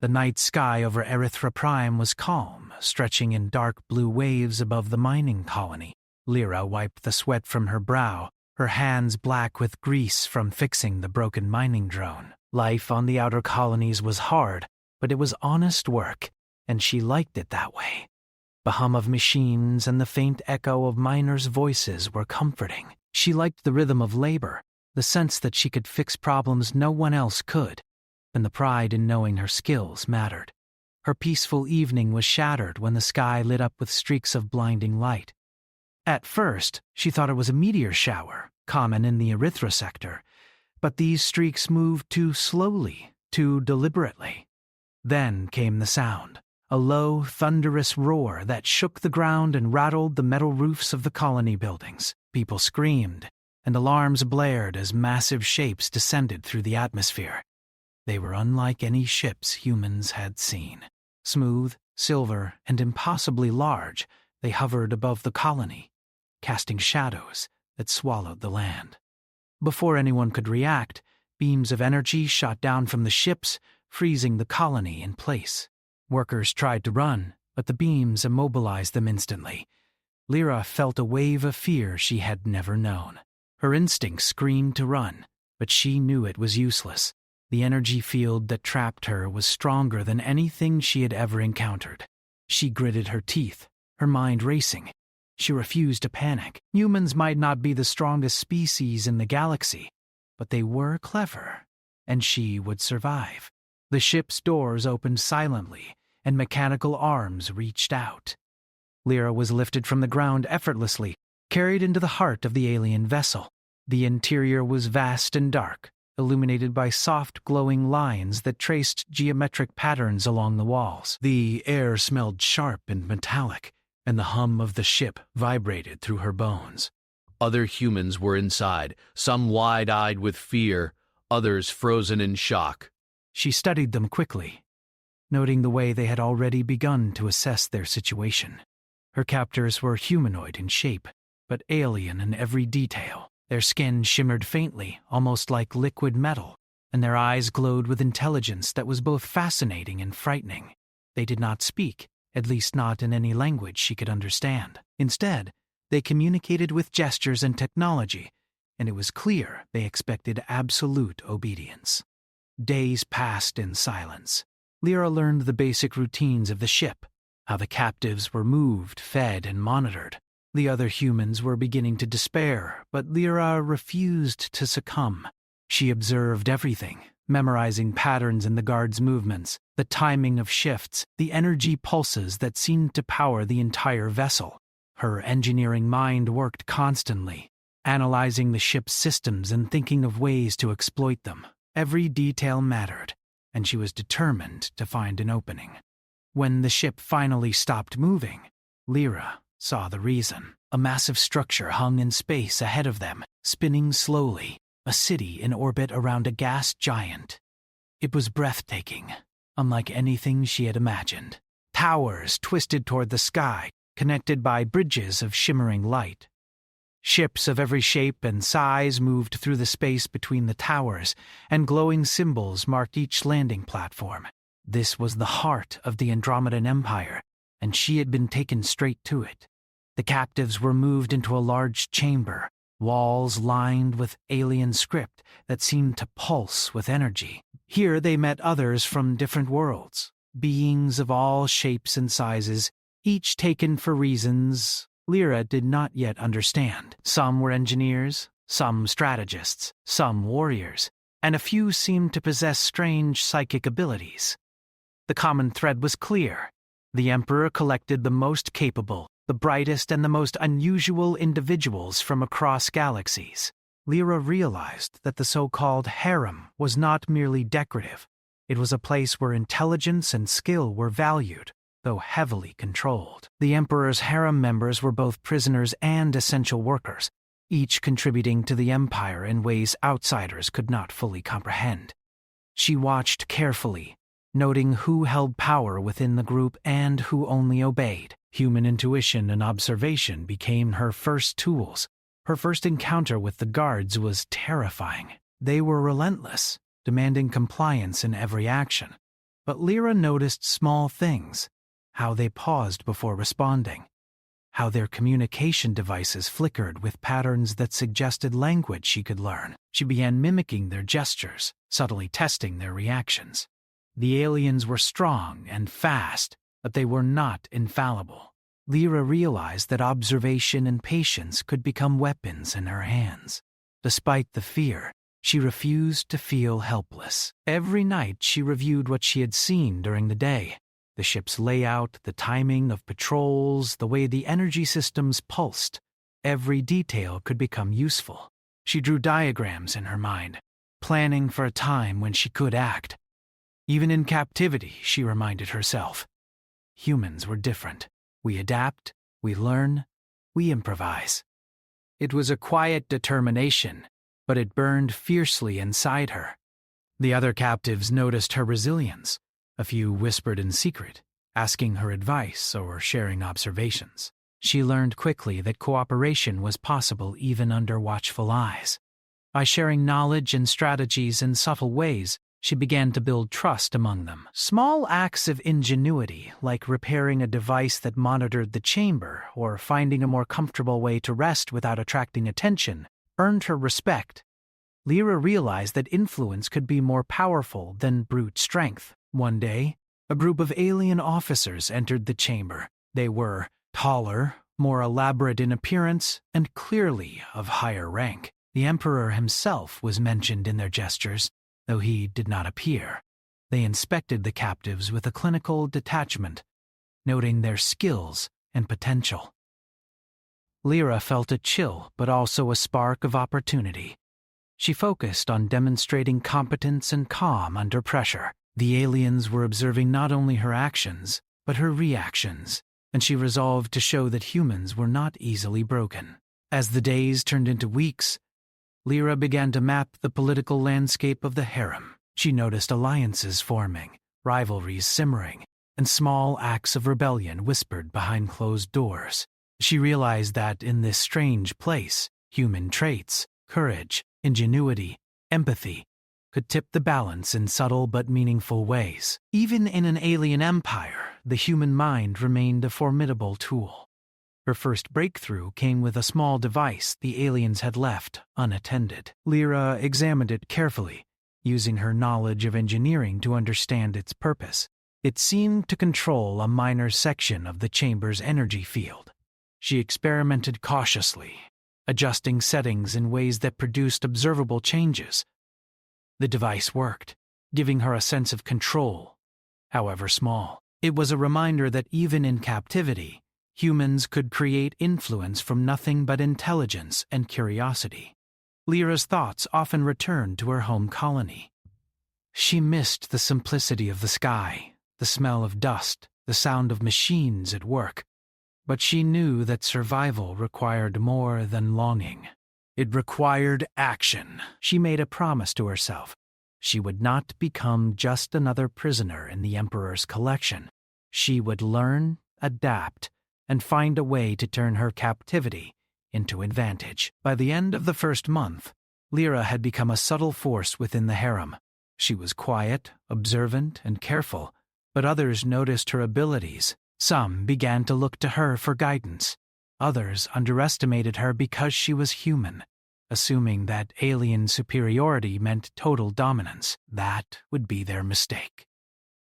The night sky over Erythra Prime was calm, stretching in dark blue waves above the mining colony. Lyra wiped the sweat from her brow, her hands black with grease from fixing the broken mining drone. Life on the outer colonies was hard, but it was honest work, and she liked it that way. The hum of machines and the faint echo of miners' voices were comforting. She liked the rhythm of labor, the sense that she could fix problems no one else could, and the pride in knowing her skills mattered. Her peaceful evening was shattered when the sky lit up with streaks of blinding light. At first, she thought it was a meteor shower, common in the Erythra sector, but these streaks moved too slowly, too deliberately. Then came the sound, a low, thunderous roar that shook the ground and rattled the metal roofs of the colony buildings. People screamed, and alarms blared as massive shapes descended through the atmosphere. They were unlike any ships humans had seen. Smooth, silver, and impossibly large, they hovered above the colony, casting shadows that swallowed the land. Before anyone could react, beams of energy shot down from the ships, freezing the colony in place. Workers tried to run, but the beams immobilized them instantly. Lyra felt a wave of fear she had never known. Her instincts screamed to run, but she knew it was useless. The energy field that trapped her was stronger than anything she had ever encountered. She gritted her teeth, her mind racing. She refused to panic. Humans might not be the strongest species in the galaxy, but they were clever, and she would survive. The ship's doors opened silently, and mechanical arms reached out. Lyra was lifted from the ground effortlessly, carried into the heart of the alien vessel. The interior was vast and dark, illuminated by soft, glowing lines that traced geometric patterns along the walls. The air smelled sharp and metallic, and the hum of the ship vibrated through her bones. Other humans were inside, some wide-eyed with fear, others frozen in shock. She studied them quickly, noting the way they had already begun to assess their situation. Her captors were humanoid in shape, but alien in every detail. Their skin shimmered faintly, almost like liquid metal, and their eyes glowed with intelligence that was both fascinating and frightening. They did not speak, at least not in any language she could understand. Instead, they communicated with gestures and technology, and it was clear they expected absolute obedience. Days passed in silence. Lyra learned the basic routines of the ship, how the captives were moved, fed, and monitored. The other humans were beginning to despair, but Lyra refused to succumb. She observed everything, memorizing patterns in the guards' movements, the timing of shifts, the energy pulses that seemed to power the entire vessel. Her engineering mind worked constantly, analyzing the ship's systems and thinking of ways to exploit them. Every detail mattered, and she was determined to find an opening. When the ship finally stopped moving, Lyra saw the reason. A massive structure hung in space ahead of them, spinning slowly, a city in orbit around a gas giant. It was breathtaking, unlike anything she had imagined. Towers twisted toward the sky, connected by bridges of shimmering light. Ships of every shape and size moved through the space between the towers, and glowing symbols marked each landing platform. This was the heart of the Andromedan Empire, and she had been taken straight to it. The captives were moved into a large chamber, walls lined with alien script that seemed to pulse with energy. Here they met others from different worlds, beings of all shapes and sizes, each taken for reasons Lyra did not yet understand. Some were engineers, some strategists, some warriors, and a few seemed to possess strange psychic abilities. The common thread was clear. The Emperor collected the most capable, the brightest and the most unusual individuals from across galaxies. Lyra realized that the so-called harem was not merely decorative. It was a place where intelligence and skill were valued, though heavily controlled. The Emperor's harem members were both prisoners and essential workers, each contributing to the Empire in ways outsiders could not fully comprehend. She watched carefully, noting who held power within the group and who only obeyed. Human intuition and observation became her first tools. Her first encounter with the guards was terrifying. They were relentless, demanding compliance in every action. But Lyra noticed small things, how they paused before responding, how their communication devices flickered with patterns that suggested language she could learn. She began mimicking their gestures, subtly testing their reactions. The aliens were strong and fast, but they were not infallible. Lyra realized that observation and patience could become weapons in her hands. Despite the fear, she refused to feel helpless. Every night she reviewed what she had seen during the day. The ship's layout, the timing of patrols, the way the energy systems pulsed. Every detail could become useful. She drew diagrams in her mind, planning for a time when she could act. Even in captivity, she reminded herself, humans were different. We adapt, we learn, we improvise. It was a quiet determination, but it burned fiercely inside her. The other captives noticed her resilience. A few whispered in secret, asking her advice or sharing observations. She learned quickly that cooperation was possible even under watchful eyes. By sharing knowledge and strategies in subtle ways, she began to build trust among them. Small acts of ingenuity, like repairing a device that monitored the chamber or finding a more comfortable way to rest without attracting attention, earned her respect. Lyra realized that influence could be more powerful than brute strength. One day, a group of alien officers entered the chamber. They were taller, more elaborate in appearance, and clearly of higher rank. The Emperor himself was mentioned in their gestures, though he did not appear. They inspected the captives with a clinical detachment, noting their skills and potential. Lyra felt a chill, but also a spark of opportunity. She focused on demonstrating competence and calm under pressure. The aliens were observing not only her actions, but her reactions, and she resolved to show that humans were not easily broken. As the days turned into weeks, Lyra began to map the political landscape of the harem. She noticed alliances forming, rivalries simmering, and small acts of rebellion whispered behind closed doors. She realized that in this strange place, human traits, courage, ingenuity, empathy, could tip the balance in subtle but meaningful ways. Even in an alien empire, the human mind remained a formidable tool. Her first breakthrough came with a small device the aliens had left unattended. Lyra examined it carefully, using her knowledge of engineering to understand its purpose. It seemed to control a minor section of the chamber's energy field. She experimented cautiously, adjusting settings in ways that produced observable changes. The device worked, giving her a sense of control, however small. It was a reminder that even in captivity, humans could create influence from nothing but intelligence and curiosity. Lyra's thoughts often returned to her home colony. She missed the simplicity of the sky, the smell of dust, the sound of machines at work. But she knew that survival required more than longing. It required action. She made a promise to herself. She would not become just another prisoner in the Emperor's collection. She would learn, adapt, and find a way to turn her captivity into advantage. By the end of the first month, Lyra had become a subtle force within the harem. She was quiet, observant, and careful, but others noticed her abilities. Some began to look to her for guidance. Others underestimated her because she was human, assuming that alien superiority meant total dominance. That would be their mistake.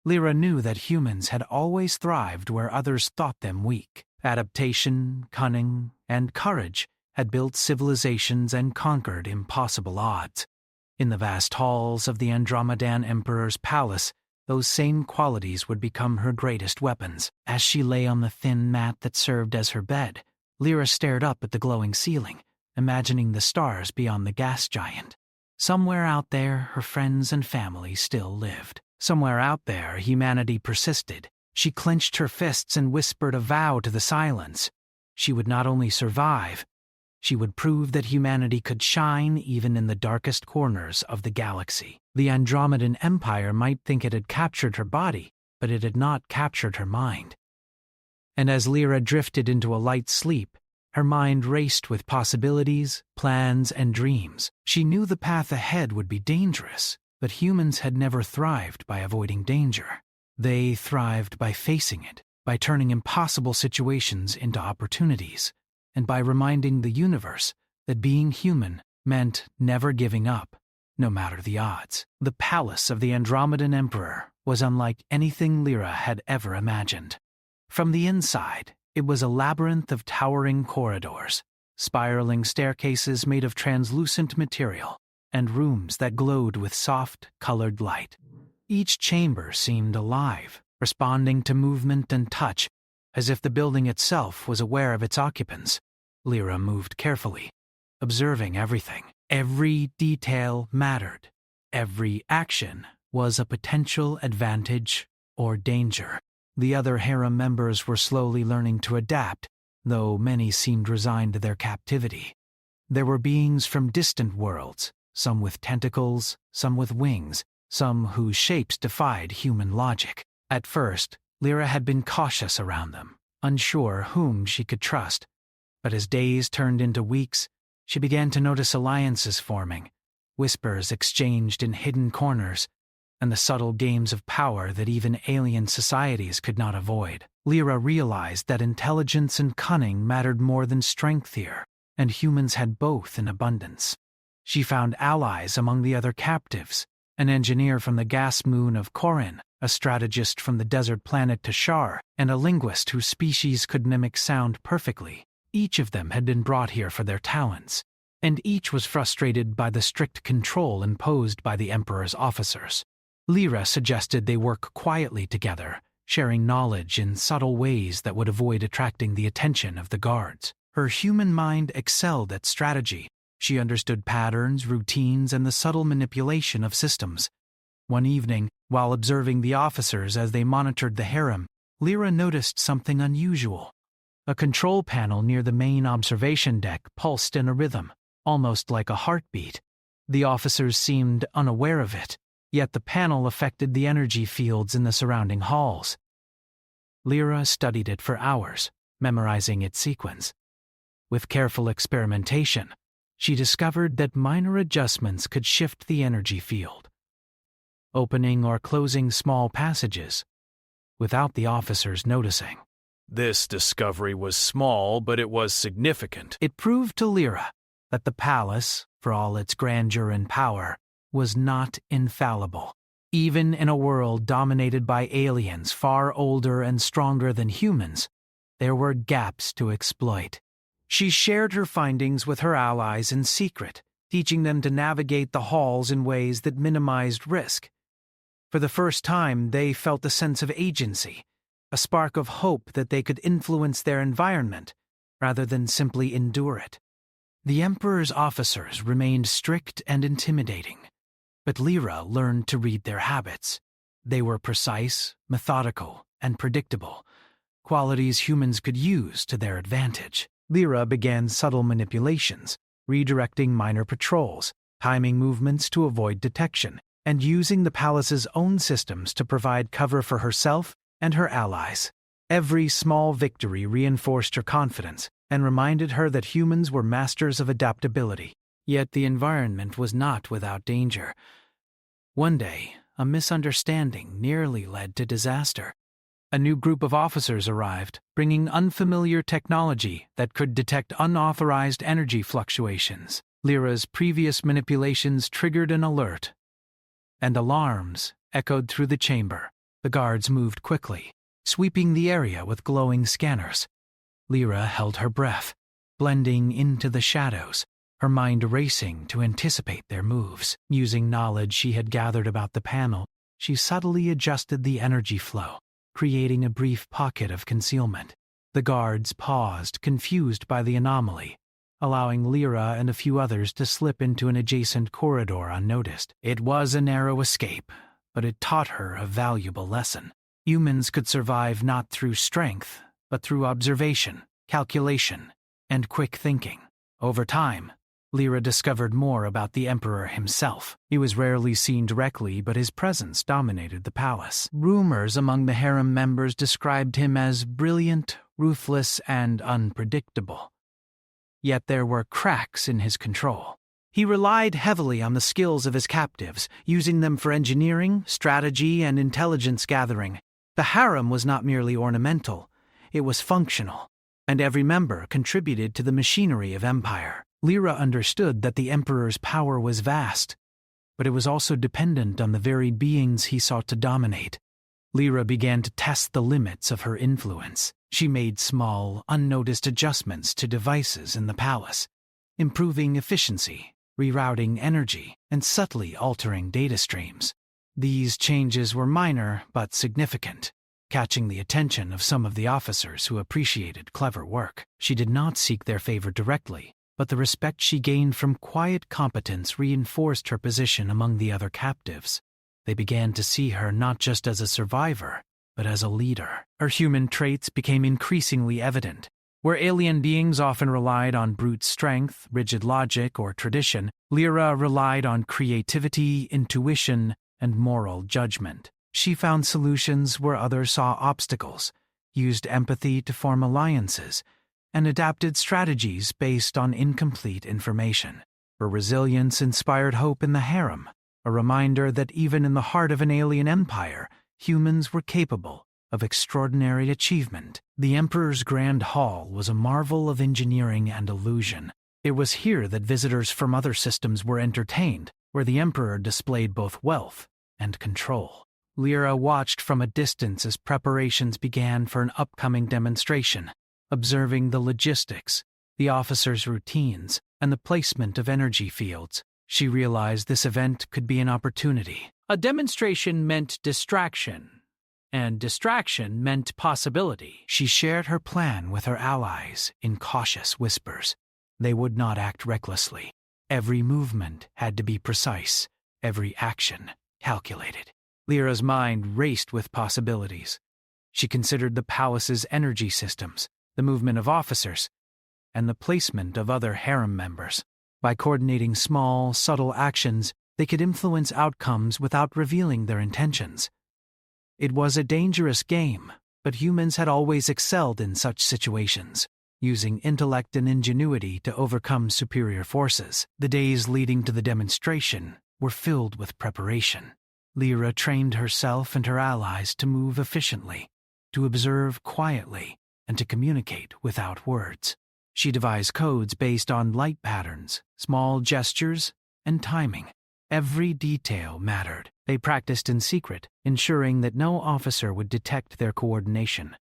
Lyra knew that humans had always thrived where others thought them weak. Adaptation, cunning, and courage had built civilizations and conquered impossible odds. In the vast halls of the Andromedan Emperor's palace, those same qualities would become her greatest weapons. As she lay on the thin mat that served as her bed, Lyra stared up at the glowing ceiling, imagining the stars beyond the gas giant. Somewhere out there, her friends and family still lived. Somewhere out there, humanity persisted. She clenched her fists and whispered a vow to the silence. She would not only survive, she would prove that humanity could shine even in the darkest corners of the galaxy. The Andromedan Empire might think it had captured her body, but it had not captured her mind. And as Lyra drifted into a light sleep, her mind raced with possibilities, plans, and dreams. She knew the path ahead would be dangerous, but humans had never thrived by avoiding danger. They thrived by facing it, by turning impossible situations into opportunities, and by reminding the universe that being human meant never giving up, no matter the odds. The palace of the Andromedan Emperor was unlike anything Lyra had ever imagined. From the inside, it was a labyrinth of towering corridors, spiraling staircases made of translucent material, and rooms that glowed with soft, colored light. Each chamber seemed alive, responding to movement and touch, as if the building itself was aware of its occupants. Lyra moved carefully, observing everything. Every detail mattered. Every action was a potential advantage or danger. The other harem members were slowly learning to adapt, though many seemed resigned to their captivity. There were beings from distant worlds, some with tentacles, some with wings, some whose shapes defied human logic. At first, Lyra had been cautious around them, unsure whom she could trust. But as days turned into weeks, she began to notice alliances forming, whispers exchanged in hidden corners, and the subtle games of power that even alien societies could not avoid. Lyra realized that intelligence and cunning mattered more than strength here, and humans had both in abundance. She found allies among the other captives, an engineer from the gas moon of Corin, a strategist from the desert planet Tashar, and a linguist whose species could mimic sound perfectly. Each of them had been brought here for their talents, and each was frustrated by the strict control imposed by the Emperor's officers. Lyra suggested they work quietly together, sharing knowledge in subtle ways that would avoid attracting the attention of the guards. Her human mind excelled at strategy. She understood patterns, routines, and the subtle manipulation of systems. One evening, while observing the officers as they monitored the harem, Lyra noticed something unusual. A control panel near the main observation deck pulsed in a rhythm, almost like a heartbeat. The officers seemed unaware of it, yet the panel affected the energy fields in the surrounding halls. Lyra studied it for hours, memorizing its sequence. With careful experimentation, she discovered that minor adjustments could shift the energy field, opening or closing small passages, without the officers noticing. This discovery was small, but it was significant. It proved to Lyra that the palace, for all its grandeur and power, was not infallible. Even in a world dominated by aliens far older and stronger than humans, there were gaps to exploit. She shared her findings with her allies in secret, teaching them to navigate the halls in ways that minimized risk. For the first time, they felt a sense of agency, a spark of hope that they could influence their environment rather than simply endure it. The Emperor's officers remained strict and intimidating, but Lyra learned to read their habits. They were precise, methodical, and predictable, qualities humans could use to their advantage. Lyra began subtle manipulations, redirecting minor patrols, timing movements to avoid detection, and using the palace's own systems to provide cover for herself and her allies. Every small victory reinforced her confidence and reminded her that humans were masters of adaptability. Yet the environment was not without danger. One day, a misunderstanding nearly led to disaster. A new group of officers arrived, bringing unfamiliar technology that could detect unauthorized energy fluctuations. Lyra's previous manipulations triggered an alert, and alarms echoed through the chamber. The guards moved quickly, sweeping the area with glowing scanners. Lyra held her breath, blending into the shadows, her mind racing to anticipate their moves. Using knowledge she had gathered about the panel, she subtly adjusted the energy flow, creating a brief pocket of concealment. The guards paused, confused by the anomaly, allowing Lyra and a few others to slip into an adjacent corridor unnoticed. It was a narrow escape, but it taught her a valuable lesson. Humans could survive not through strength, but through observation, calculation, and quick thinking. Over time, Lyra discovered more about the Emperor himself. He was rarely seen directly, but his presence dominated the palace. Rumors among the harem members described him as brilliant, ruthless, and unpredictable. Yet there were cracks in his control. He relied heavily on the skills of his captives, using them for engineering, strategy, and intelligence gathering. The harem was not merely ornamental, it was functional, and every member contributed to the machinery of empire. Lyra understood that the emperor's power was vast, but it was also dependent on the very beings he sought to dominate. Lyra began to test the limits of her influence. She made small, unnoticed adjustments to devices in the palace, improving efficiency, rerouting energy, and subtly altering data streams. These changes were minor but significant, catching the attention of some of the officers who appreciated clever work. She did not seek their favor directly, but the respect she gained from quiet competence reinforced her position among the other captives. They began to see her not just as a survivor, but as a leader. Her human traits became increasingly evident. Where alien beings often relied on brute strength, rigid logic, or tradition, Lyra relied on creativity, intuition, and moral judgment. She found solutions where others saw obstacles, used empathy to form alliances, and adapted strategies based on incomplete information. Her resilience inspired hope in the harem, a reminder that even in the heart of an alien empire, humans were capable of extraordinary achievement. The Emperor's Grand Hall was a marvel of engineering and illusion. It was here that visitors from other systems were entertained, where the Emperor displayed both wealth and control. Lyra watched from a distance as preparations began for an upcoming demonstration, observing the logistics, the officers' routines, and the placement of energy fields. She realized this event could be an opportunity. A demonstration meant distraction, and distraction meant possibility. She shared her plan with her allies in cautious whispers. They would not act recklessly. Every movement had to be precise, every action calculated. Lyra's mind raced with possibilities. She considered the palace's energy systems, the movement of officers, and the placement of other harem members. By coordinating small, subtle actions, they could influence outcomes without revealing their intentions. It was a dangerous game, but humans had always excelled in such situations, using intellect and ingenuity to overcome superior forces. The days leading to the demonstration were filled with preparation. Lyra trained herself and her allies to move efficiently, to observe quietly, and to communicate without words. She devised codes based on light patterns, small gestures, and timing. Every detail mattered. They practiced in secret, ensuring that no officer would detect their coordination.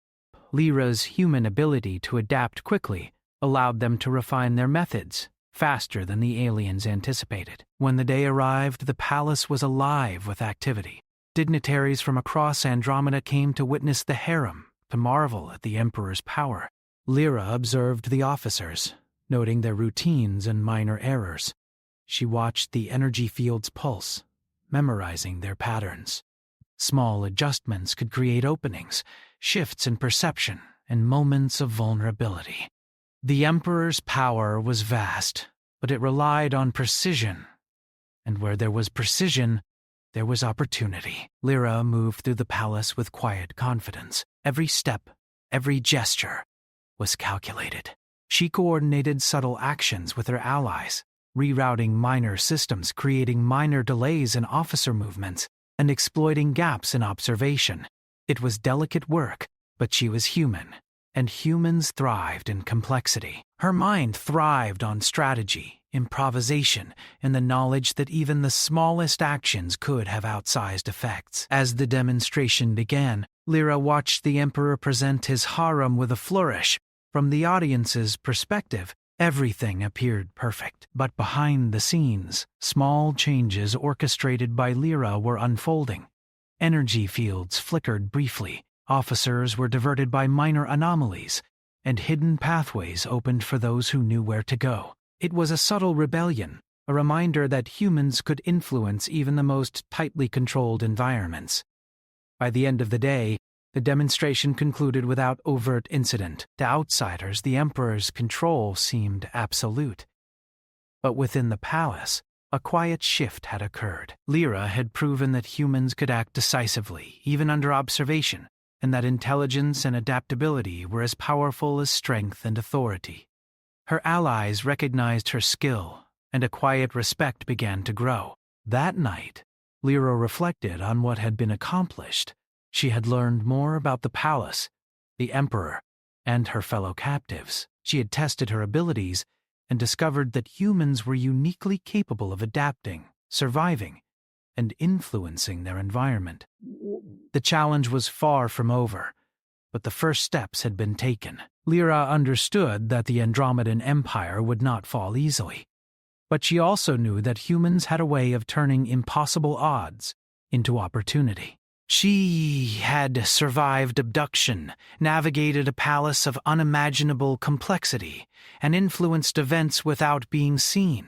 Lyra's human ability to adapt quickly allowed them to refine their methods faster than the aliens anticipated. When the day arrived, the palace was alive with activity. Dignitaries from across Andromeda came to witness the harem, to marvel at the Emperor's power. Lyra observed the officers, noting their routines and minor errors. She watched the energy field's pulse, memorizing their patterns. Small adjustments could create openings, shifts in perception, and moments of vulnerability. The Emperor's power was vast, but it relied on precision. And where there was precision, there was opportunity. Lyra moved through the palace with quiet confidence. Every step, every gesture was calculated. She coordinated subtle actions with her allies, rerouting minor systems, creating minor delays in officer movements, and exploiting gaps in observation. It was delicate work, but she was human, and humans thrived in complexity. Her mind thrived on strategy, improvisation, and the knowledge that even the smallest actions could have outsized effects. As the demonstration began, Lyra watched the Emperor present his harem with a flourish. From the audience's perspective, everything appeared perfect. But behind the scenes, small changes orchestrated by Lyra were unfolding. Energy fields flickered briefly, officers were diverted by minor anomalies, and hidden pathways opened for those who knew where to go. It was a subtle rebellion, a reminder that humans could influence even the most tightly controlled environments. By the end of the day, the demonstration concluded without overt incident. To outsiders, the Emperor's control seemed absolute. But within the palace, a quiet shift had occurred. Lyra had proven that humans could act decisively, even under observation, and that intelligence and adaptability were as powerful as strength and authority. Her allies recognized her skill, and a quiet respect began to grow. That night, Lyra reflected on what had been accomplished. She had learned more about the palace, the emperor, and her fellow captives. She had tested her abilities and discovered that humans were uniquely capable of adapting, surviving, and influencing their environment. The challenge was far from over, but the first steps had been taken. Lyra understood that the Andromedan Empire would not fall easily, but she also knew that humans had a way of turning impossible odds into opportunity. She had survived abduction, navigated a palace of unimaginable complexity, and influenced events without being seen.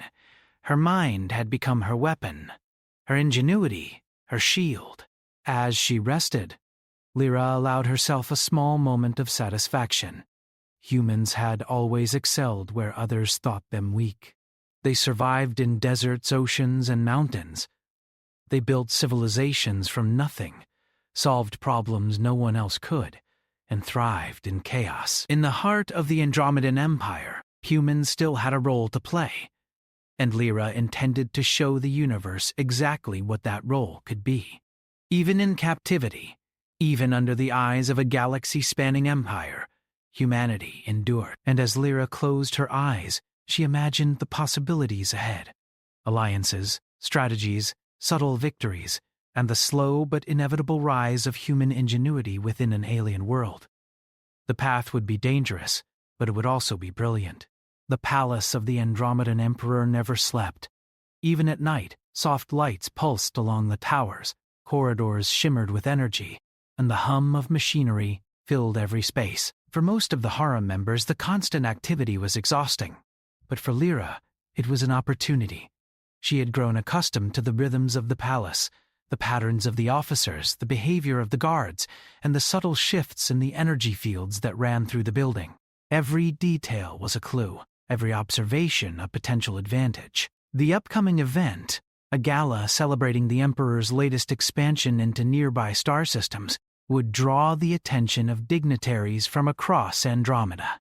Her mind had become her weapon, her ingenuity, her shield. As she rested, Lyra allowed herself a small moment of satisfaction. Humans had always excelled where others thought them weak. They survived in deserts, oceans, and mountains. They built civilizations from nothing, solved problems no one else could, and thrived in chaos. In the heart of the Andromedan Empire, humans still had a role to play, and Lyra intended to show the universe exactly what that role could be. Even in captivity, even under the eyes of a galaxy-spanning empire, humanity endured. And as Lyra closed her eyes, she imagined the possibilities ahead. Alliances, strategies, subtle victories, and the slow but inevitable rise of human ingenuity within an alien world. The path would be dangerous, but it would also be brilliant. The palace of the Andromedan Emperor never slept. Even at night, soft lights pulsed along the towers, corridors shimmered with energy, and the hum of machinery filled every space. For most of the harem members, the constant activity was exhausting. But for Lyra, it was an opportunity. She had grown accustomed to the rhythms of the palace, the patterns of the officers, the behavior of the guards, and the subtle shifts in the energy fields that ran through the building. Every detail was a clue, every observation a potential advantage. The upcoming event, a gala celebrating the Emperor's latest expansion into nearby star systems, would draw the attention of dignitaries from across Andromeda.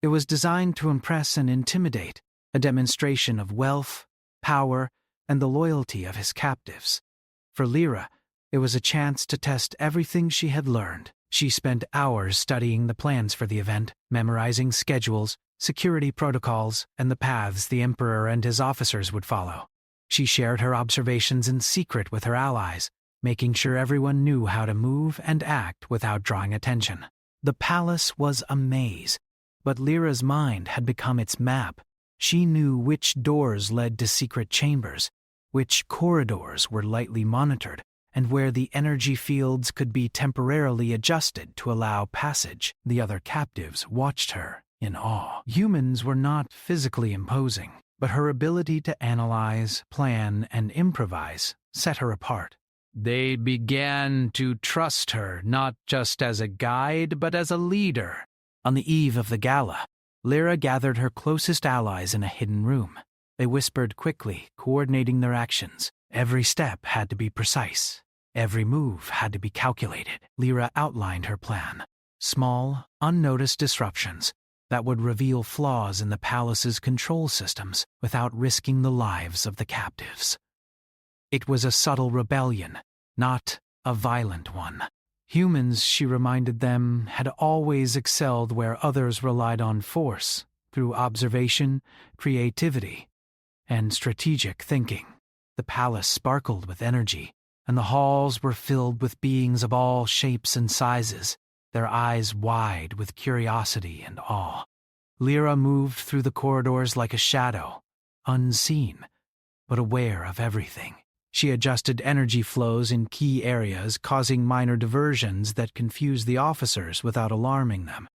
It was designed to impress and intimidate, a demonstration of wealth, power, and the loyalty of his captives. For Lyra, it was a chance to test everything she had learned. She spent hours studying the plans for the event, memorizing schedules, security protocols, and the paths the Emperor and his officers would follow. She shared her observations in secret with her allies, making sure everyone knew how to move and act without drawing attention. The palace was a maze, but Lyra's mind had become its map. She knew which doors led to secret chambers, which corridors were lightly monitored, and where the energy fields could be temporarily adjusted to allow passage. The other captives watched her in awe. Humans were not physically imposing, but her ability to analyze, plan, and improvise set her apart. They began to trust her not just as a guide, but as a leader. On the eve of the gala, Lyra gathered her closest allies in a hidden room. They whispered quickly, coordinating their actions. Every step had to be precise. Every move had to be calculated. Lyra outlined her plan. Small, unnoticed disruptions that would reveal flaws in the palace's control systems without risking the lives of the captives. It was a subtle rebellion, not a violent one. Humans, she reminded them, had always excelled where others relied on force, through observation, creativity, and strategic thinking. The palace sparkled with energy, and the halls were filled with beings of all shapes and sizes, their eyes wide with curiosity and awe. Lyra moved through the corridors like a shadow, unseen, but aware of everything. She adjusted energy flows in key areas, causing minor diversions that confused the officers without alarming them.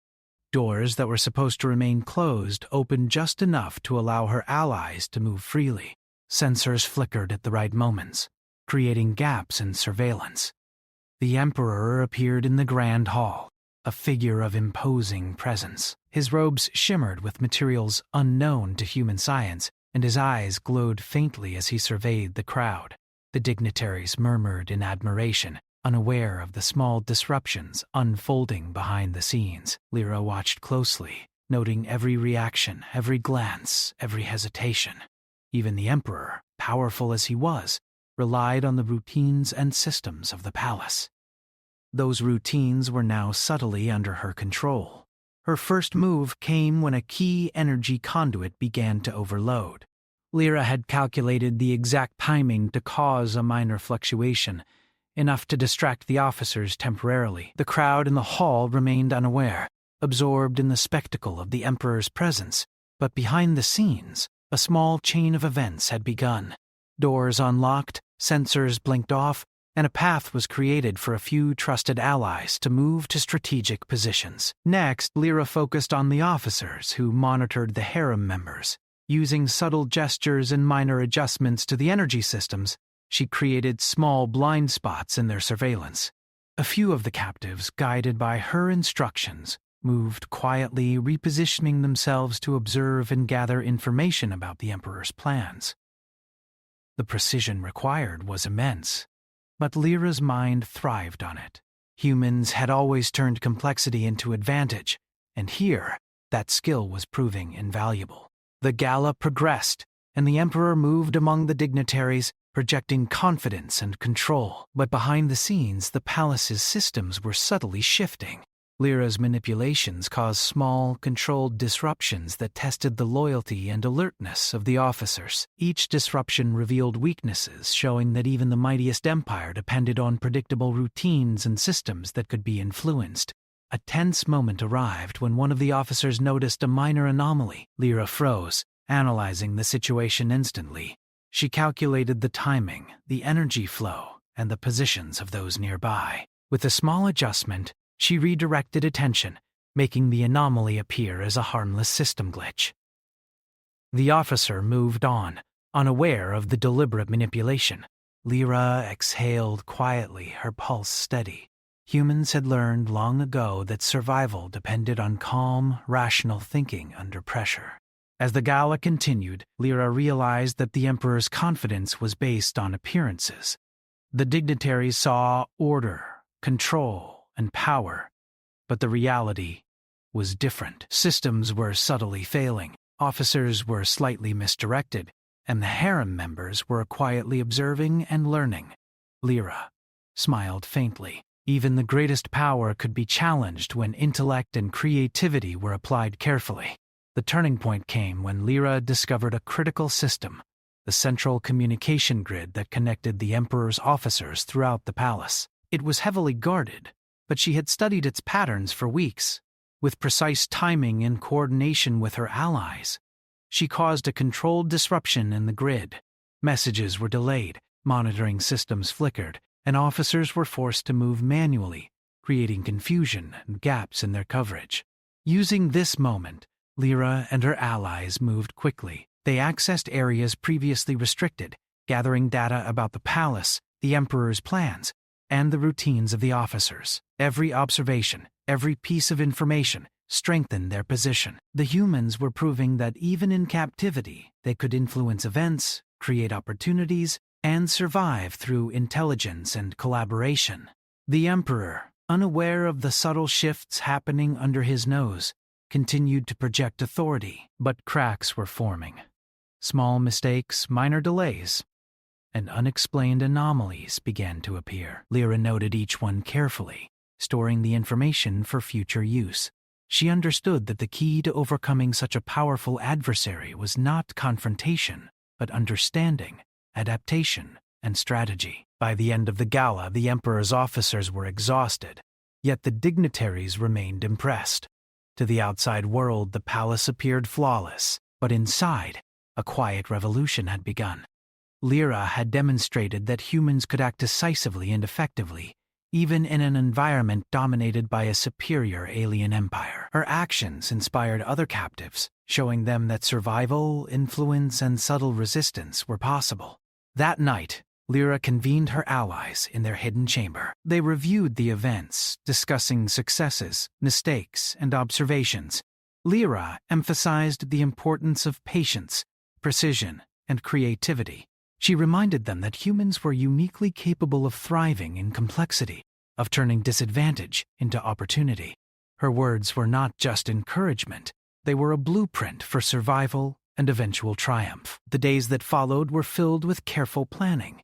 Doors that were supposed to remain closed opened just enough to allow her allies to move freely. Sensors flickered at the right moments, creating gaps in surveillance. The Emperor appeared in the Grand Hall, a figure of imposing presence. His robes shimmered with materials unknown to human science, and his eyes glowed faintly as he surveyed the crowd. The dignitaries murmured in admiration, unaware of the small disruptions unfolding behind the scenes. Lyra watched closely, noting every reaction, every glance, every hesitation. Even the Emperor, powerful as he was, relied on the routines and systems of the palace. Those routines were now subtly under her control. Her first move came when a key energy conduit began to overload. Lyra had calculated the exact timing to cause a minor fluctuation, enough to distract the officers temporarily. The crowd in the hall remained unaware, absorbed in the spectacle of the Emperor's presence, but behind the scenes, a small chain of events had begun. Doors unlocked, sensors blinked off, and a path was created for a few trusted allies to move to strategic positions. Next, Lyra focused on the officers who monitored the harem members. Using subtle gestures and minor adjustments to the energy systems, she created small blind spots in their surveillance. A few of the captives, guided by her instructions, moved quietly, repositioning themselves to observe and gather information about the Emperor's plans. The precision required was immense, but Lyra's mind thrived on it. Humans had always turned complexity into advantage, and here, that skill was proving invaluable. The gala progressed, and the Emperor moved among the dignitaries, projecting confidence and control. But behind the scenes, the palace's systems were subtly shifting. Lyra's manipulations caused small, controlled disruptions that tested the loyalty and alertness of the officers. Each disruption revealed weaknesses, showing that even the mightiest empire depended on predictable routines and systems that could be influenced. A tense moment arrived when one of the officers noticed a minor anomaly. Lyra froze, analyzing the situation instantly. She calculated the timing, the energy flow, and the positions of those nearby. With a small adjustment, she redirected attention, making the anomaly appear as a harmless system glitch. The officer moved on, unaware of the deliberate manipulation. Lyra exhaled quietly, her pulse steady. Humans had learned long ago that survival depended on calm, rational thinking under pressure. As the gala continued, Lyra realized that the Emperor's confidence was based on appearances. The dignitaries saw order, control, and power, but the reality was different. Systems were subtly failing, officers were slightly misdirected, and the harem members were quietly observing and learning. Lyra smiled faintly. Even the greatest power could be challenged when intellect and creativity were applied carefully. The turning point came when Lyra discovered a critical system, the central communication grid that connected the Emperor's officers throughout the palace. It was heavily guarded, but she had studied its patterns for weeks. With precise timing and coordination with her allies, she caused a controlled disruption in the grid. Messages were delayed, monitoring systems flickered, and officers were forced to move manually, creating confusion and gaps in their coverage. Using this moment, Lyra and her allies moved quickly. They accessed areas previously restricted, gathering data about the palace, the Emperor's plans, and the routines of the officers. Every observation, every piece of information, strengthened their position. The humans were proving that even in captivity, they could influence events, create opportunities, and survive through intelligence and collaboration. The Emperor, unaware of the subtle shifts happening under his nose, continued to project authority, but cracks were forming. Small mistakes, minor delays, and unexplained anomalies began to appear. Lyra noted each one carefully, storing the information for future use. She understood that the key to overcoming such a powerful adversary was not confrontation, but understanding, adaptation, and strategy. By the end of the gala, the Emperor's officers were exhausted, yet the dignitaries remained impressed. To the outside world, the palace appeared flawless, but inside, a quiet revolution had begun. Lyra had demonstrated that humans could act decisively and effectively, even in an environment dominated by a superior alien empire. Her actions inspired other captives, showing them that survival, influence, and subtle resistance were possible. That night, Lyra convened her allies in their hidden chamber. They reviewed the events, discussing successes, mistakes, and observations. Lyra emphasized the importance of patience, precision, and creativity. She reminded them that humans were uniquely capable of thriving in complexity, of turning disadvantage into opportunity. Her words were not just encouragement, they were a blueprint for survival and eventual triumph. The days that followed were filled with careful planning.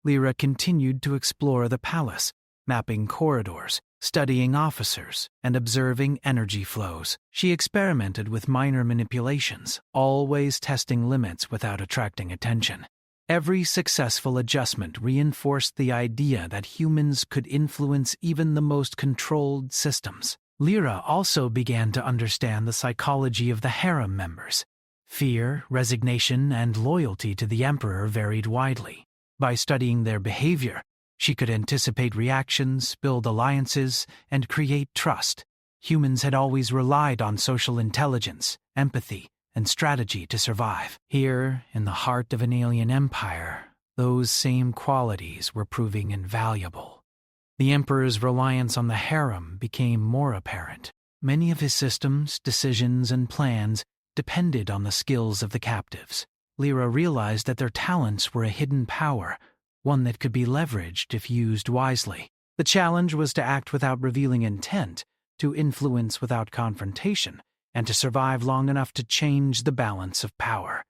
Lyra continued to explore the palace, mapping corridors, studying officers, and observing energy flows. She experimented with minor manipulations, always testing limits without attracting attention. Every successful adjustment reinforced the idea that humans could influence even the most controlled systems. Lyra also began to understand the psychology of the harem members. Fear, resignation, and loyalty to the emperor varied widely. By studying their behavior, she could anticipate reactions, build alliances, and create trust. Humans had always relied on social intelligence, empathy, and strategy to survive. Here, in the heart of an alien empire, those same qualities were proving invaluable. The emperor's reliance on the harem became more apparent. Many of his systems, decisions, and plans depended on the skills of the captives. Lyra realized that their talents were a hidden power, one that could be leveraged if used wisely. The challenge was to act without revealing intent, to influence without confrontation, and to survive long enough to change the balance of power.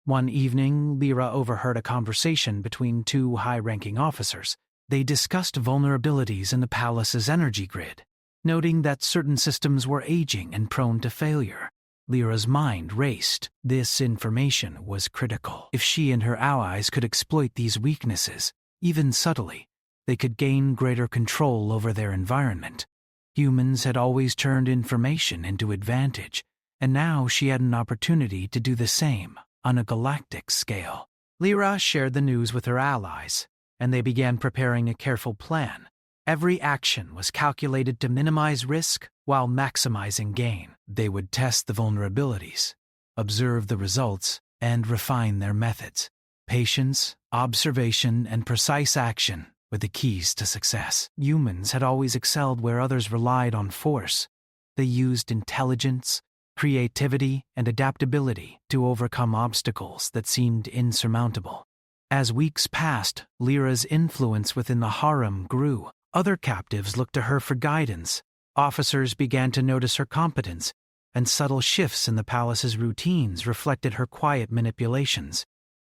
One evening, Lyra overheard a conversation between two high-ranking officers. They discussed vulnerabilities in the palace's energy grid, noting that certain systems were aging and prone to failure. Lyra's mind raced. This information was critical. If she and her allies could exploit these weaknesses, even subtly, they could gain greater control over their environment. Humans had always turned information into advantage, and now she had an opportunity to do the same on a galactic scale. Lyra shared the news with her allies, and they began preparing a careful plan. Every action was calculated to minimize risk while maximizing gain. They would test the vulnerabilities, observe the results, and refine their methods. Patience, observation, and precise action were the keys to success. Humans had always excelled where others relied on force. They used intelligence, creativity, and adaptability to overcome obstacles that seemed insurmountable. As weeks passed, Lyra's influence within the harem grew. Other captives looked to her for guidance. Officers began to notice her competence, and subtle shifts in the palace's routines reflected her quiet manipulations.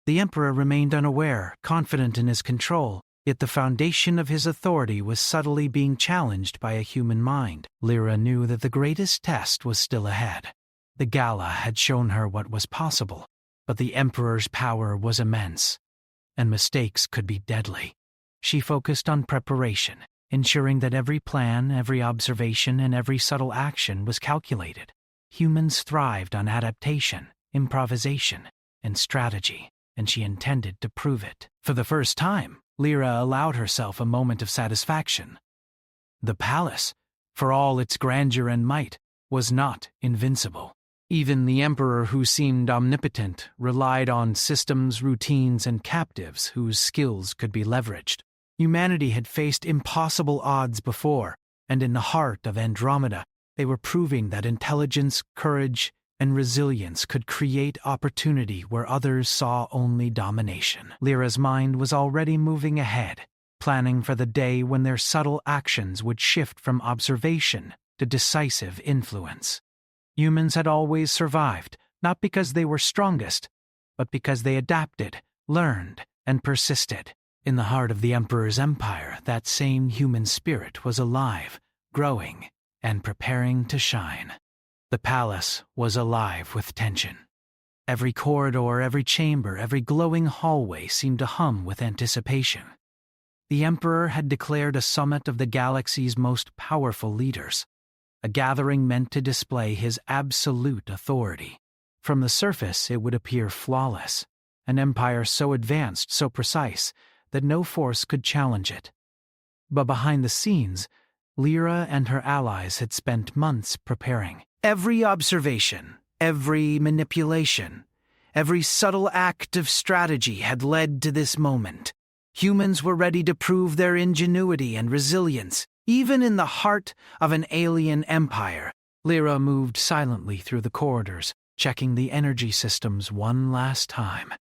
The emperor remained unaware, confident in his control, yet the foundation of his authority was subtly being challenged by a human mind. Lyra knew that the greatest test was still ahead. The gala had shown her what was possible, but the emperor's power was immense, and mistakes could be deadly. She focused on preparation, ensuring that every plan, every observation, and every subtle action was calculated. Humans thrived on adaptation, improvisation, and strategy, and she intended to prove it. For the first time, Lyra allowed herself a moment of satisfaction. The palace, for all its grandeur and might, was not invincible. Even the emperor, who seemed omnipotent, relied on systems, routines, and captives whose skills could be leveraged. Humanity had faced impossible odds before, and in the heart of Andromeda, they were proving that intelligence, courage, and resilience could create opportunity where others saw only domination. Lyra's mind was already moving ahead, planning for the day when their subtle actions would shift from observation to decisive influence. Humans had always survived, not because they were strongest, but because they adapted, learned, and persisted. In the heart of the Emperor's empire, that same human spirit was alive, growing, and preparing to shine. The palace was alive with tension. Every corridor, every chamber, every glowing hallway seemed to hum with anticipation. The Emperor had declared a summit of the galaxy's most powerful leaders, a gathering meant to display his absolute authority. From the surface, it would appear flawless, an empire so advanced, so precise, that no force could challenge it. But behind the scenes, Lyra and her allies had spent months preparing. Every observation, every manipulation, every subtle act of strategy had led to this moment. Humans were ready to prove their ingenuity and resilience, even in the heart of an alien empire. Lyra moved silently through the corridors, checking the energy systems one last time.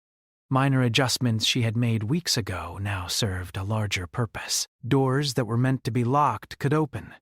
Minor adjustments she had made weeks ago now served a larger purpose. Doors that were meant to be locked could open.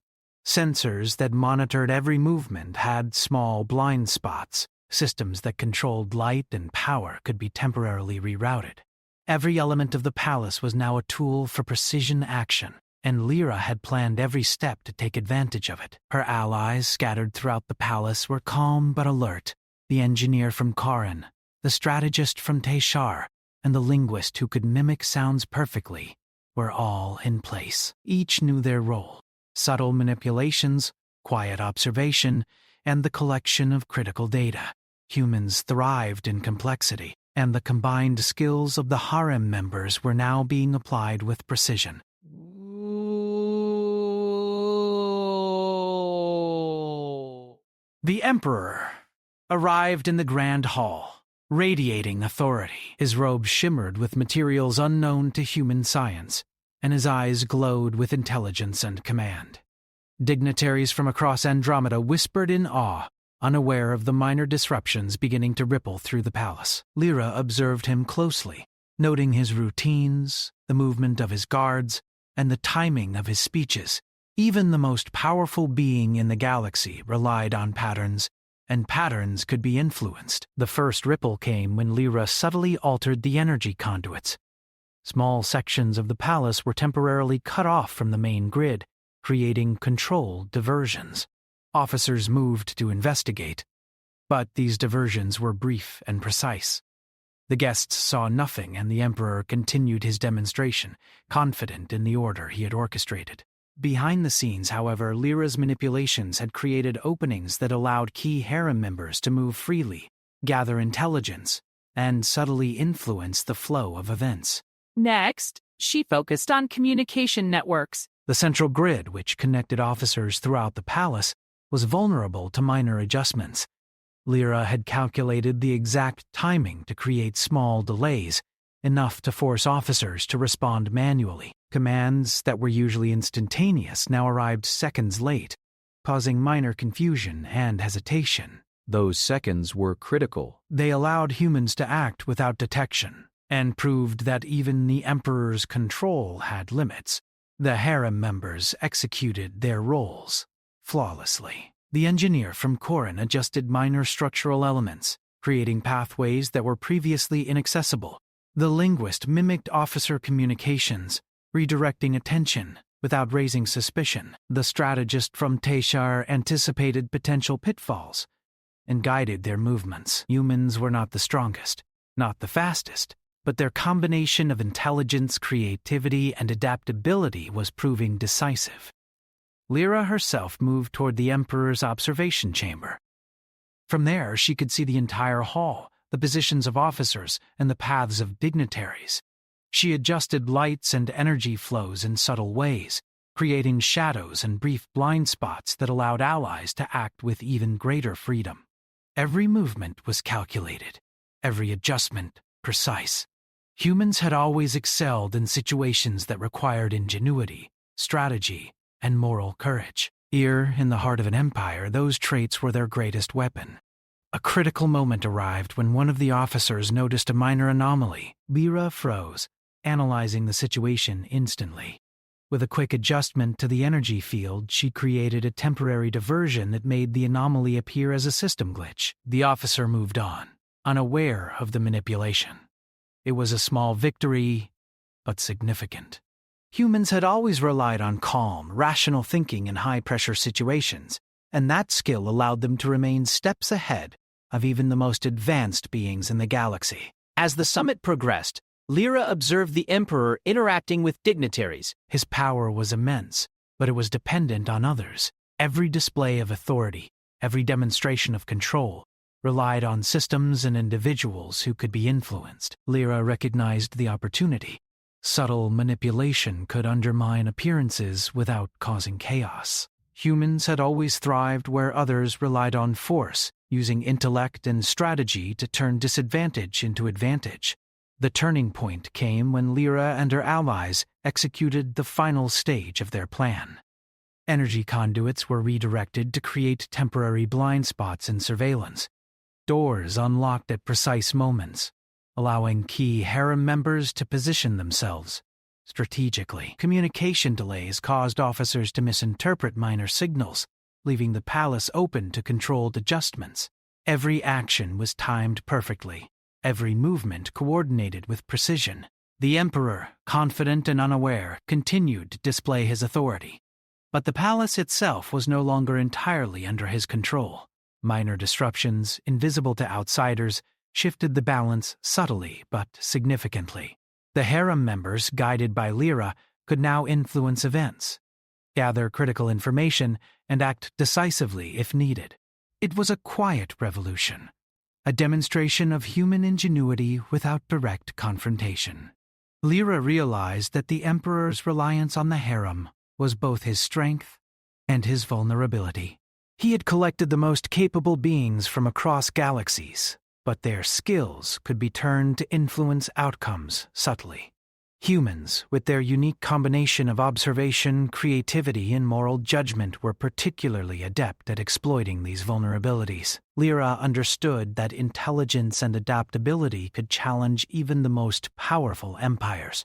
Sensors that monitored every movement had small blind spots. Systems that controlled light and power could be temporarily rerouted. Every element of the palace was now a tool for precision action, and Lyra had planned every step to take advantage of it. Her allies scattered throughout the palace were calm but alert. The engineer from Corin, the strategist from Teshar, and the linguist who could mimic sounds perfectly were all in place. Each knew their role: subtle manipulations, quiet observation, and the collection of critical data. Humans thrived in complexity, and the combined skills of the harem members were now being applied with precision. The Emperor arrived in the Grand Hall, radiating authority. His robe shimmered with materials unknown to human science, and his eyes glowed with intelligence and command. Dignitaries from across Andromeda whispered in awe, unaware of the minor disruptions beginning to ripple through the palace. Lyra observed him closely, noting his routines, the movement of his guards, and the timing of his speeches. Even the most powerful being in the galaxy relied on patterns, and patterns could be influenced. The first ripple came when Lyra subtly altered the energy conduits. Small sections of the palace were temporarily cut off from the main grid, creating controlled diversions. Officers moved to investigate, but these diversions were brief and precise. The guests saw nothing, and the Emperor continued his demonstration, confident in the order he had orchestrated. Behind the scenes, however, Lyra's manipulations had created openings that allowed key harem members to move freely, gather intelligence, and subtly influence the flow of events. Next, she focused on communication networks. The central grid, which connected officers throughout the palace, was vulnerable to minor adjustments. Lyra had calculated the exact timing to create small delays, enough to force officers to respond manually. Commands that were usually instantaneous now arrived seconds late, causing minor confusion and hesitation. Those seconds were critical. They allowed humans to act without detection, and proved that even the Emperor's control had limits. The harem members executed their roles flawlessly. The engineer from Corin adjusted minor structural elements, creating pathways that were previously inaccessible. The linguist mimicked officer communications, redirecting attention without raising suspicion. The strategist from Teshar anticipated potential pitfalls and guided their movements. Humans were not the strongest, not the fastest, but their combination of intelligence, creativity, and adaptability was proving decisive. Lyra herself moved toward the Emperor's observation chamber. From there, she could see the entire hall, the positions of officers, and the paths of dignitaries. She adjusted lights and energy flows in subtle ways, creating shadows and brief blind spots that allowed allies to act with even greater freedom. Every movement was calculated, every adjustment precise. Humans had always excelled in situations that required ingenuity, strategy, and moral courage. Here, in the heart of an empire, those traits were their greatest weapon. A critical moment arrived when one of the officers noticed a minor anomaly. Lyra froze, analyzing the situation instantly. With a quick adjustment to the energy field, she created a temporary diversion that made the anomaly appear as a system glitch. The officer moved on, unaware of the manipulation. It was a small victory, but significant. Humans had always relied on calm, rational thinking in high-pressure situations, and that skill allowed them to remain steps ahead of even the most advanced beings in the galaxy. As the summit progressed, Lyra observed the Emperor interacting with dignitaries. His power was immense, but it was dependent on others. Every display of authority, every demonstration of control, relied on systems and individuals who could be influenced. Lyra recognized the opportunity. Subtle manipulation could undermine appearances without causing chaos. Humans had always thrived where others relied on force, using intellect and strategy to turn disadvantage into advantage. The turning point came when Lyra and her allies executed the final stage of their plan. Energy conduits were redirected to create temporary blind spots in surveillance. Doors unlocked at precise moments, allowing key harem members to position themselves strategically. Communication delays caused officers to misinterpret minor signals, leaving the palace open to controlled adjustments. Every action was timed perfectly, every movement coordinated with precision. The emperor, confident and unaware, continued to display his authority. But the palace itself was no longer entirely under his control. Minor disruptions, invisible to outsiders, shifted the balance subtly but significantly. The harem members, guided by Lyra, could now influence events, gather critical information, and act decisively if needed. It was a quiet revolution, a demonstration of human ingenuity without direct confrontation. Lyra realized that the emperor's reliance on the harem was both his strength and his vulnerability. He had collected the most capable beings from across galaxies, but their skills could be turned to influence outcomes subtly. Humans, with their unique combination of observation, creativity, and moral judgment, were particularly adept at exploiting these vulnerabilities. Lyra understood that intelligence and adaptability could challenge even the most powerful empires.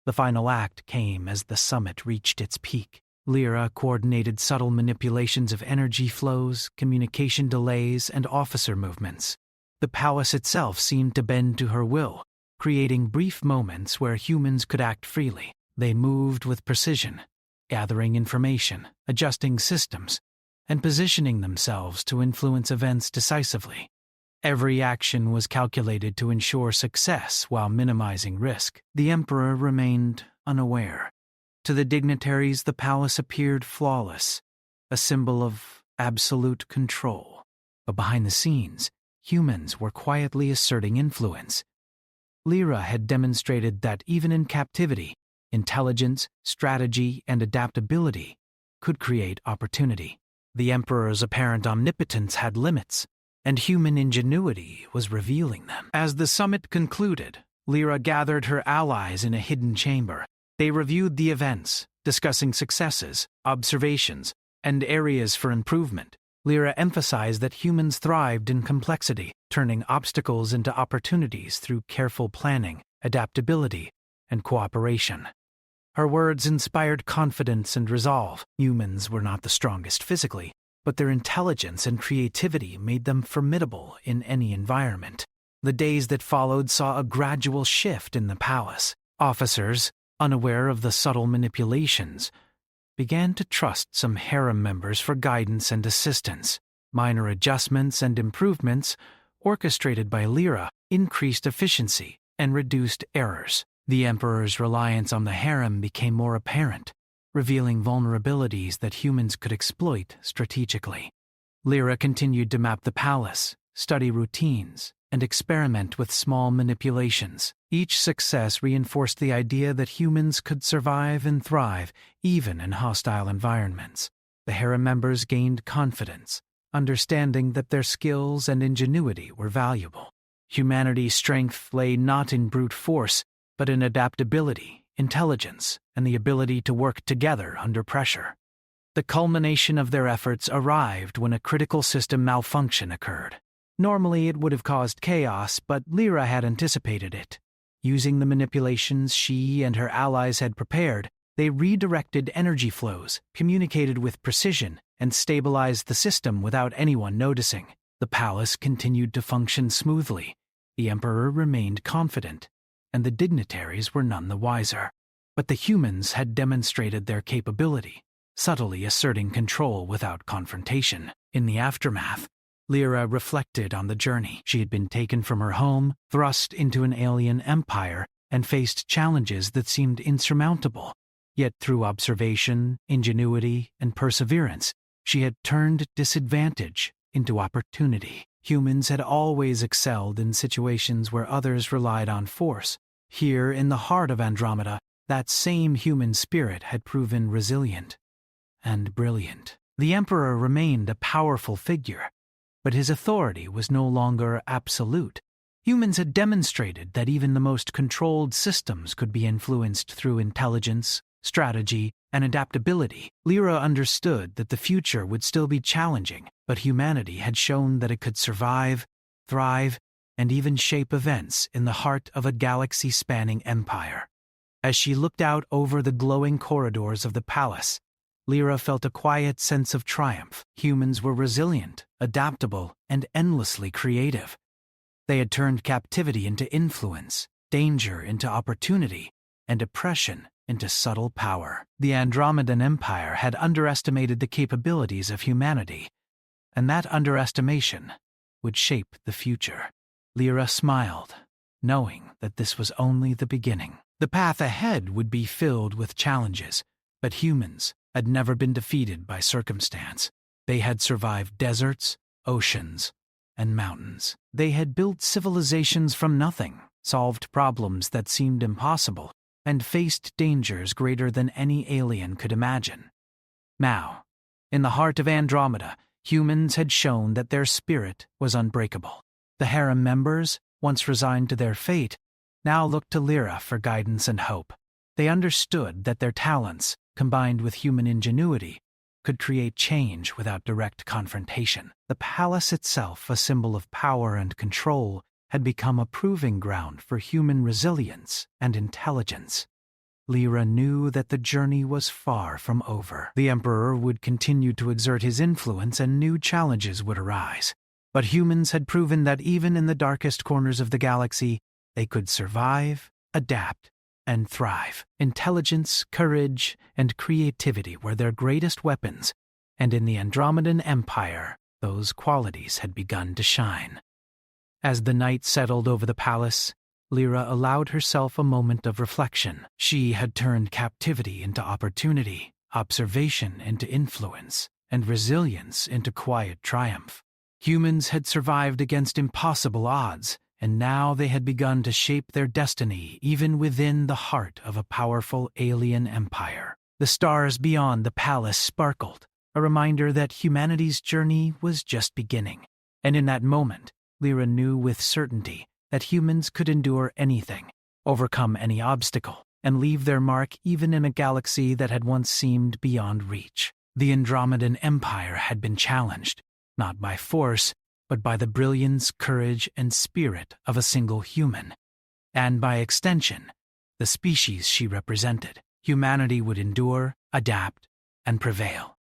The final act came as the summit reached its peak. Lyra coordinated subtle manipulations of energy flows, communication delays, and officer movements. The palace itself seemed to bend to her will, creating brief moments where humans could act freely. They moved with precision, gathering information, adjusting systems, and positioning themselves to influence events decisively. Every action was calculated to ensure success while minimizing risk. The emperor remained unaware. To the dignitaries, the palace appeared flawless, a symbol of absolute control. But behind the scenes, humans were quietly asserting influence. Lyra had demonstrated that even in captivity, intelligence, strategy, and adaptability could create opportunity. The emperor's apparent omnipotence had limits, and human ingenuity was revealing them. As the summit concluded, Lyra gathered her allies in a hidden chamber. They reviewed the events, discussing successes, observations, and areas for improvement. Lyra emphasized that humans thrived in complexity, turning obstacles into opportunities through careful planning, adaptability, and cooperation. Her words inspired confidence and resolve. Humans were not the strongest physically, but their intelligence and creativity made them formidable in any environment. The days that followed saw a gradual shift in the palace. Officers, unaware of the subtle manipulations, began to trust some harem members for guidance and assistance. Minor adjustments and improvements, orchestrated by Lyra, increased efficiency and reduced errors. The emperor's reliance on the harem became more apparent, revealing vulnerabilities that humans could exploit strategically. Lyra continued to map the palace, study routines, and experiment with small manipulations. Each success reinforced the idea that humans could survive and thrive even in hostile environments. The harem members gained confidence, understanding that their skills and ingenuity were valuable. Humanity's strength lay not in brute force, but in adaptability, intelligence, and the ability to work together under pressure. The culmination of their efforts arrived when a critical system malfunction occurred. Normally it would have caused chaos, but Lyra had anticipated it. Using the manipulations she and her allies had prepared, they redirected energy flows, communicated with precision, and stabilized the system without anyone noticing. The palace continued to function smoothly. The emperor remained confident, and the dignitaries were none the wiser. But the humans had demonstrated their capability, subtly asserting control without confrontation. In the aftermath, Lyra reflected on the journey. She had been taken from her home, thrust into an alien empire, and faced challenges that seemed insurmountable. Yet through observation, ingenuity, and perseverance, she had turned disadvantage into opportunity. Humans had always excelled in situations where others relied on force. Here, in the heart of Andromeda, that same human spirit had proven resilient and brilliant. The Emperor remained a powerful figure, but his authority was no longer absolute. Humans had demonstrated that even the most controlled systems could be influenced through intelligence, strategy, and adaptability. Lyra understood that the future would still be challenging, but humanity had shown that it could survive, thrive, and even shape events in the heart of a galaxy-spanning empire. As she looked out over the glowing corridors of the palace, Lyra felt a quiet sense of triumph. Humans were resilient, adaptable, and endlessly creative. They had turned captivity into influence, danger into opportunity, and oppression into subtle power. The Andromedan Empire had underestimated the capabilities of humanity, and that underestimation would shape the future. Lyra smiled, knowing that this was only the beginning. The path ahead would be filled with challenges, but humans had never been defeated by circumstance. They had survived deserts, oceans, and mountains. They had built civilizations from nothing, solved problems that seemed impossible, and faced dangers greater than any alien could imagine. Now, in the heart of Andromeda, humans had shown that their spirit was unbreakable. The harem members, once resigned to their fate, now looked to Lyra for guidance and hope. They understood that their talents, combined with human ingenuity, could create change without direct confrontation. The palace itself, a symbol of power and control, had become a proving ground for human resilience and intelligence. Lyra knew that the journey was far from over. The Emperor would continue to exert his influence and new challenges would arise. But humans had proven that even in the darkest corners of the galaxy, they could survive, adapt, and thrive. Intelligence, courage, and creativity were their greatest weapons, and in the Andromedan Empire, those qualities had begun to shine. As the night settled over the palace, Lyra allowed herself a moment of reflection. She had turned captivity into opportunity, observation into influence, and resilience into quiet triumph. Humans had survived against impossible odds, and now they had begun to shape their destiny even within the heart of a powerful alien empire. The stars beyond the palace sparkled, a reminder that humanity's journey was just beginning. And in that moment, Lyra knew with certainty that humans could endure anything, overcome any obstacle, and leave their mark even in a galaxy that had once seemed beyond reach. The Andromedan Empire had been challenged, not by force, but by the brilliance, courage, and spirit of a single human. And by extension, the species she represented. Humanity would endure, adapt, and prevail.